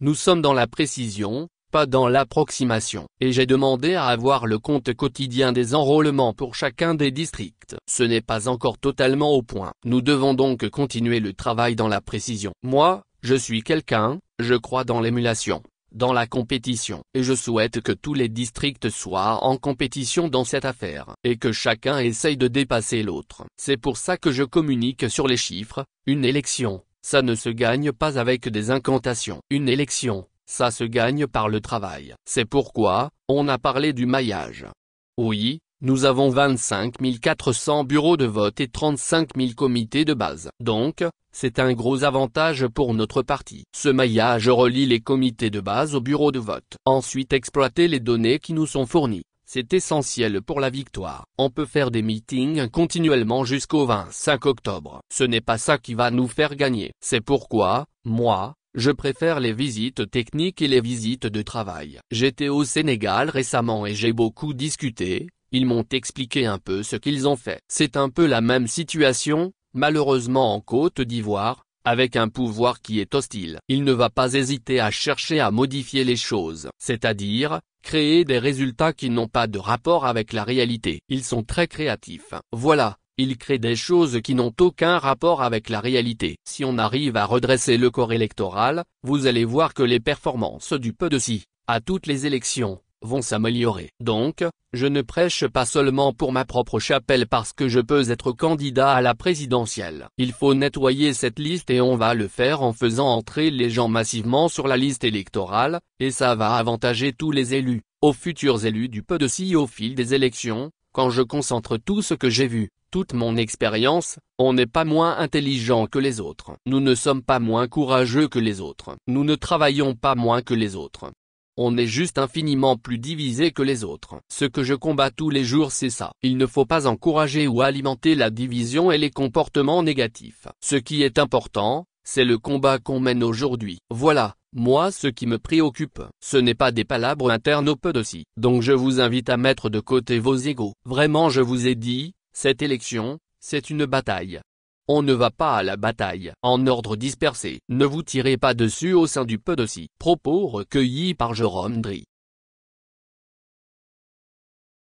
Nous sommes dans la précision, pas dans l'approximation. Et j'ai demandé à avoir le compte quotidien des enrôlements pour chacun des districts. Ce n'est pas encore totalement au point. Nous devons donc continuer le travail dans la précision. Moi, je suis quelqu'un, je crois dans l'émulation, dans la compétition. Et je souhaite que tous les districts soient en compétition dans cette affaire. Et que chacun essaye de dépasser l'autre. C'est pour ça que je communique sur les chiffres. Une élection, ça ne se gagne pas avec des incantations. Une élection, ça se gagne par le travail. C'est pourquoi, on a parlé du maillage. Oui, nous avons 25 400 bureaux de vote et 35 000 comités de base. Donc, c'est un gros avantage pour notre parti. Ce maillage relie les comités de base aux bureaux de vote. Ensuite, exploiter les données qui nous sont fournies. C'est essentiel pour la victoire. On peut faire des meetings continuellement jusqu'au 25 octobre. Ce n'est pas ça qui va nous faire gagner. C'est pourquoi, moi, je préfère les visites techniques et les visites de travail. J'étais au Sénégal récemment et j'ai beaucoup discuté, ils m'ont expliqué un peu ce qu'ils ont fait. C'est un peu la même situation, malheureusement en Côte d'Ivoire, avec un pouvoir qui est hostile. Il ne va pas hésiter à chercher à modifier les choses, c'est-à-dire, créer des résultats qui n'ont pas de rapport avec la réalité. Ils sont très créatifs. Voilà. Ils créent des choses qui n'ont aucun rapport avec la réalité. Si on arrive à redresser le corps électoral, vous allez voir que les performances du PDC, à toutes les élections, vont s'améliorer. Donc, je ne prêche pas seulement pour ma propre chapelle parce que je peux être candidat à la présidentielle. Il faut nettoyer cette liste et on va le faire en faisant entrer les gens massivement sur la liste électorale, et ça va avantager tous les élus, aux futurs élus du PDC au fil des élections. Quand je concentre tout ce que j'ai vu, toute mon expérience, on n'est pas moins intelligent que les autres. Nous ne sommes pas moins courageux que les autres. Nous ne travaillons pas moins que les autres. On est juste infiniment plus divisé que les autres. Ce que je combats tous les jours, c'est ça. Il ne faut pas encourager ou alimenter la division et les comportements négatifs. Ce qui est important, c'est le combat qu'on mène aujourd'hui. Voilà. Moi, ce qui me préoccupe, ce n'est pas des palabres internes au PDC. Donc je vous invite à mettre de côté vos égos. Vraiment, je vous ai dit, cette élection, c'est une bataille. On ne va pas à la bataille en ordre dispersé. Ne vous tirez pas dessus au sein du PDC. Propos recueillis par Jérôme Dry.